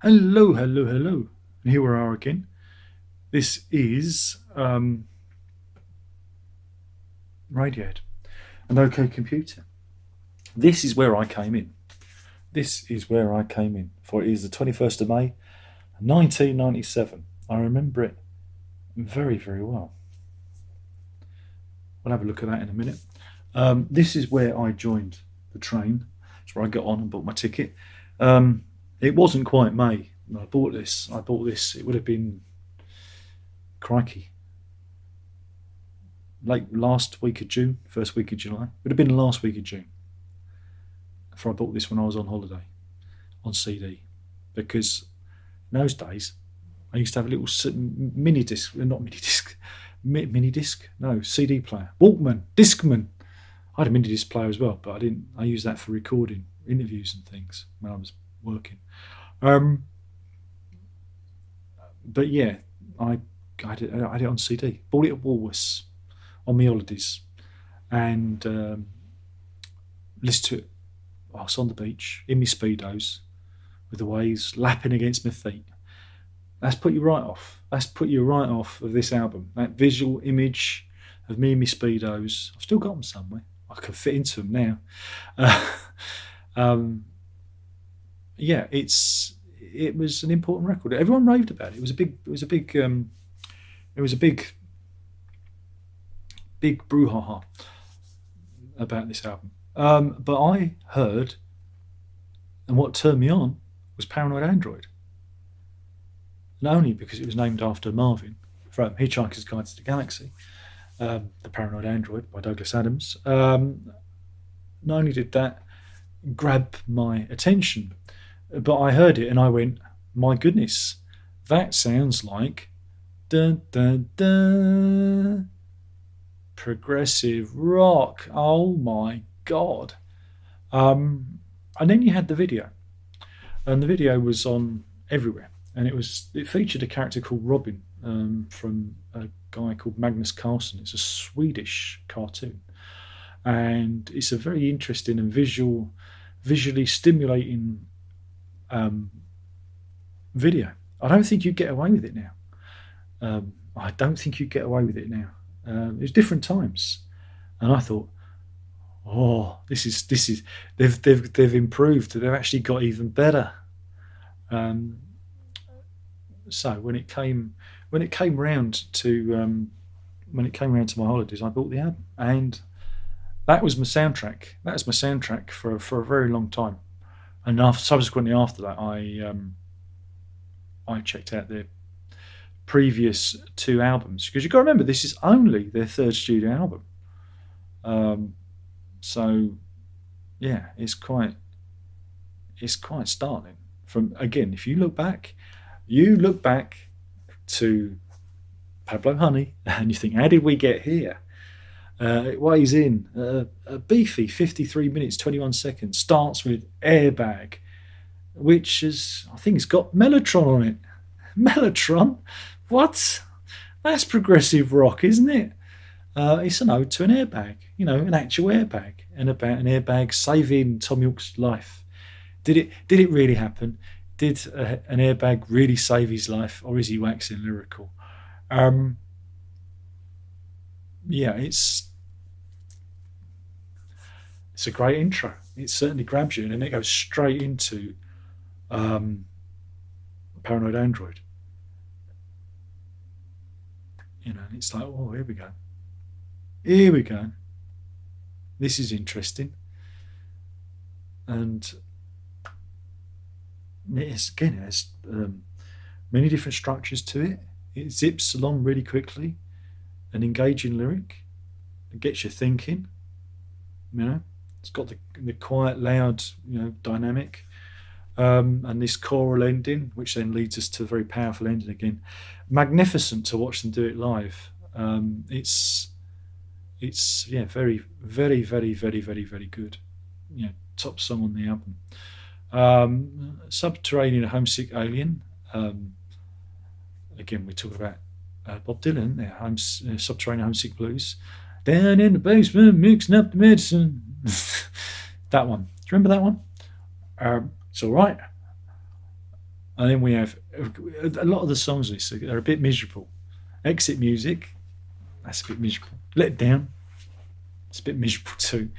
Hello, hello, hello. And here we are again. This is Radiohead and OK Computer. This is where I came in. This is where I came in. For it is the 21st of May, 1997. I remember it very, very well. We'll have a look at that in a minute. This is where I joined the train. It's where I got on and bought my ticket. It wasn't quite May when I bought this. It would have been, crikey, late last week of June, first week of July. It would have been the last week of June. For I bought this when I was on holiday on CD, because in those days I used to have a little mini disc, not mini disc, mini disc, no CD player, Walkman, Discman. I had a mini disc player as well, but I didn't. I used that for recording interviews and things when I was working. But yeah, I had it on CD. Bought it at Woolworths on my holidays, and listened to it whilst on the beach in my speedos with the waves lapping against my feet. That's put you right off. That's put you right off of this album. That visual image of me in my speedos. I've still got them somewhere. I can fit into them now. Yeah, it was an important record. Everyone raved about it. It was a big brouhaha about this album. But I heard, and what turned me on was Paranoid Android. Not only because it was named after Marvin from Hitchhiker's Guide to the Galaxy, the Paranoid Android by Douglas Adams. Not only did that grab my attention, but I heard it and I went, my goodness, that sounds like dun, dun, dun, progressive rock. Oh my God. And then you had the video, and the video was on everywhere, and it featured a character called Robin, from a guy called Magnus Carlsen. It's a Swedish cartoon, and it's a very interesting and visually stimulating video. I don't think you'd get away with it now. I don't think you'd get away with it now. It was different times, and I thought, oh, this is they've improved. They've actually got even better. So when it came round to my holidays, I bought the album, and that was my soundtrack. That was my soundtrack for a very long time. And subsequently after that, I checked out their previous two albums, because you've got to remember, this is only their third studio album. So yeah, it's quite startling. From, again, if you look back to Pablo Honey, and you think, how did we get here? It weighs in a beefy 53 minutes 21 seconds. Starts with Airbag, which is, I think it's got Mellotron on it. Mellotron? What? That's progressive rock, isn't it? It's an ode to an airbag, an actual airbag, and about an airbag saving Tom York's life. Did it really happen? Did an airbag really save his life, or is he waxing lyrical? Yeah, it's a great intro. It certainly grabs you, and then it goes straight into Paranoid Android. And it's like, oh, here we go. Here we go. This is interesting. And it has many different structures to it. It zips along really quickly, an engaging lyric. It gets you thinking. It's got the quiet, loud, dynamic, and this choral ending, which then leads us to a very powerful ending again. Magnificent to watch them do it live. It's very, very, very, very, very, very good. Top song on the album. Subterranean Homesick Alien. Again, we talk about Bob Dylan, Subterranean Homesick Blues. Down in the basement, mixing up the medicine. That one. Do you remember that one? It's all right. And then we have a lot of the songs on this are a bit miserable. Exit Music, that's a bit miserable. Let Down, it's a bit miserable too.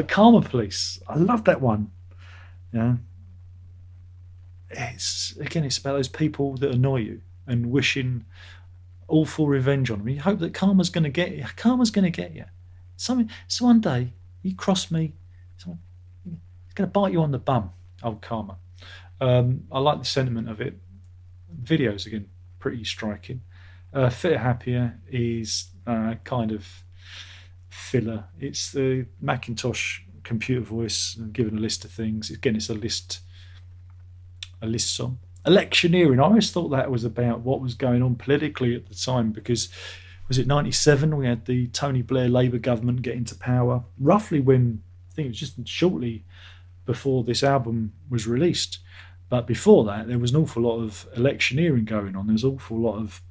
Karma Police, I love that one. Yeah, it's about those people that annoy you and wishing awful revenge on them. You hope that karma's going to get you. Karma's going to get you. So one day you cross me, someone, it's going to bite you on the bum. Old karma. I like the sentiment of it. Videos again, pretty striking. Fitter Happier is kind of filler. It's the Macintosh computer voice given a list of things. Again, it's a list song. Electioneering, I always thought that was about what was going on politically at the time, because was it 97 we had the Tony Blair Labour government get into power, roughly when, I think it was just shortly before this album was released. But before that, there was an awful lot of electioneering going on. There was an awful lot of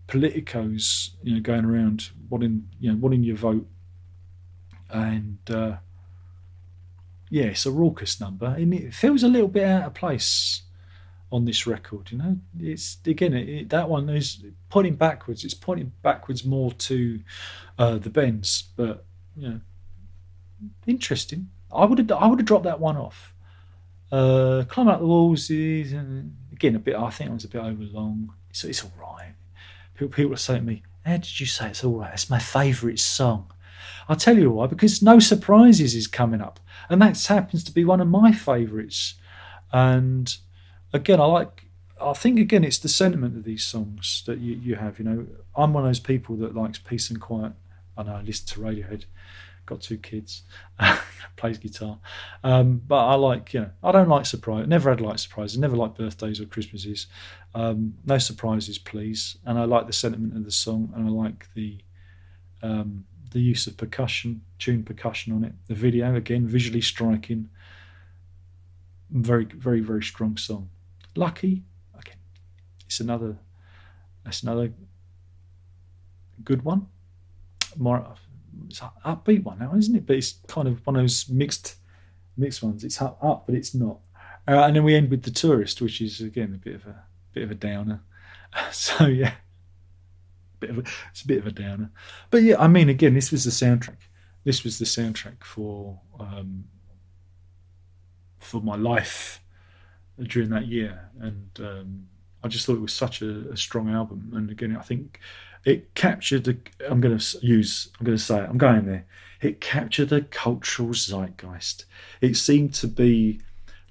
politicos going around wanting your vote, and it's a raucous number, and it feels a little bit out of place on this record. It's again that one is pointing backwards. It's pointing backwards more to the Bends, but interesting. I would have dropped that one off. Climb Up the Walls is again a bit. I think it was a bit over long. It's all right. People are saying to me, "How did you say it's all right? It's my favourite song." I'll tell you why. Because No Surprises is coming up, and that happens to be one of my favourites. And again, I think again it's the sentiment of these songs that you have. I'm one of those people that likes peace and quiet. I know I listen to Radiohead. Got 2 kids, plays guitar, but I like, I don't like surprise. Never had like surprises. Never like birthdays or Christmases. No surprises, please. And I like the sentiment of the song, and I like the use of tuned percussion on it. The video again, visually striking. Very, very, very strong song. Lucky, okay, that's another good one. It's an upbeat one now, isn't it? But it's kind of one of those mixed ones. It's up, but it's not. And then we end with The Tourist, which is again a bit of a downer. So yeah, it's a bit of a downer. But yeah, I mean, again, this was the soundtrack. This was the soundtrack for my life during that year, and I just thought it was such a strong album. And again, I think it captured I'm going to say it, I'm going there. It captured the cultural zeitgeist. It seemed to be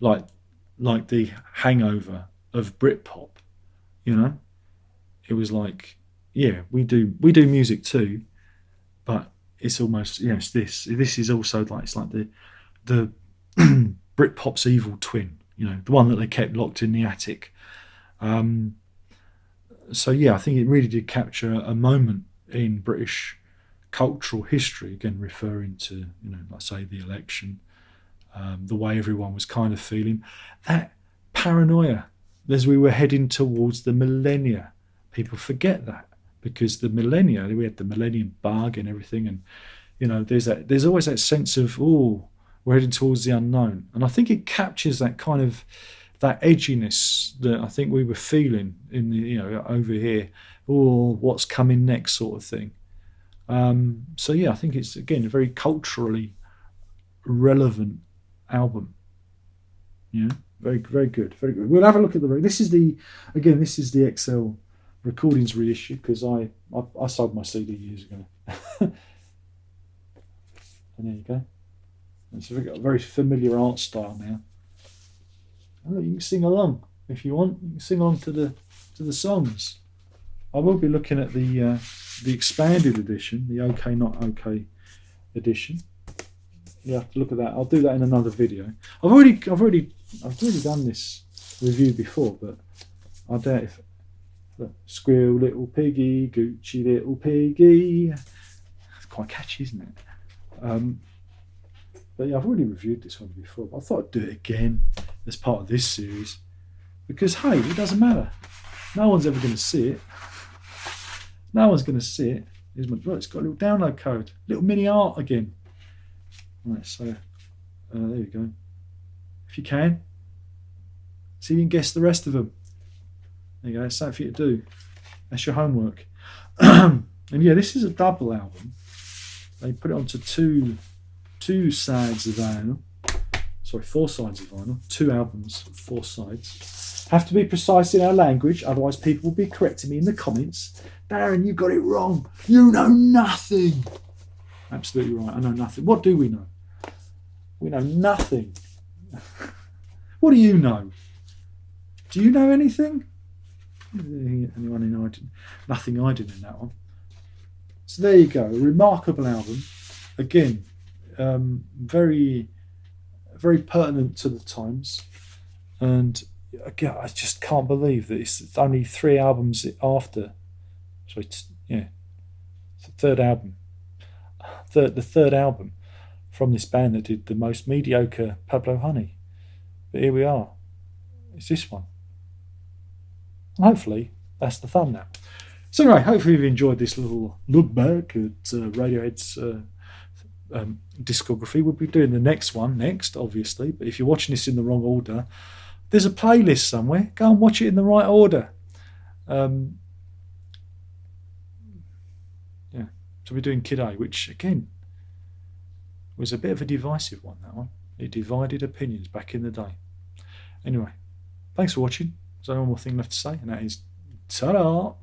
like the Hangover of Britpop. It was like, yeah, we do music too, but it's almost it's this is also like, it's like the Britpop's evil twin. The one that they kept locked in the attic. So yeah, I think it really did capture a moment in British cultural history. Again, referring to like say the election, the way everyone was kind of feeling, that paranoia as we were heading towards the millennia. People forget that, because the millennia, we had the Millennium Bug and everything, and there's always that sense of, we're heading towards the unknown, and I think it captures that kind of that edginess that I think we were feeling in the over here, what's coming next sort of thing. So yeah, I think it's again a very culturally relevant album. Very, very good, very good. We'll have a look at this is the XL Recordings reissue, because I sold my CD years ago. And there you go. It's a very familiar art style now. You can sing along if you want. You can sing along to the songs. I will be looking at the expanded edition, the OK Not OK edition. You have to look at that. I'll do that in another video. I've already done this review before, but I doubt if. Look, Squeal little piggy, Gucci little piggy. It's quite catchy, isn't it? But yeah, I've already reviewed this one before, but I thought I'd do it again as part of this series, because hey, it doesn't matter. No one's ever going to see it. No one's going to see it. It's got a little download code, little mini art again. Right, so there you go. If you can, See if you can guess the rest of them. There you go. That's something for you to do. That's your homework. And yeah, this is a double album. They put it onto two sides of vinyl. Sorry, 4 sides of vinyl. 2 albums, 4 sides. Have to be precise in our language, otherwise people will be correcting me in the comments. Darren, you got it wrong. You know nothing. Absolutely right. I know nothing. What do we know? We know nothing. What do you know? Do you know anything? Anyone in Ireland? Nothing I did in that one. So there you go. A remarkable album. Again, very, very pertinent to the times. And again, I just can't believe that it's only 3 albums after. Sorry, the third album. The third album from this band that did the most mediocre Pablo Honey. But here we are. It's this one. And hopefully that's the thumbnail. So anyway, hopefully you've enjoyed this little look back at Radiohead's discography. We'll be doing the next one next, obviously. But if you're watching this in the wrong order, there's a playlist somewhere. Go and watch it in the right order. So we're doing Kid A, which again was a bit of a divisive one, that one. It divided opinions back in the day. Anyway, thanks for watching. There's only one more thing left to say, and that is ta-da!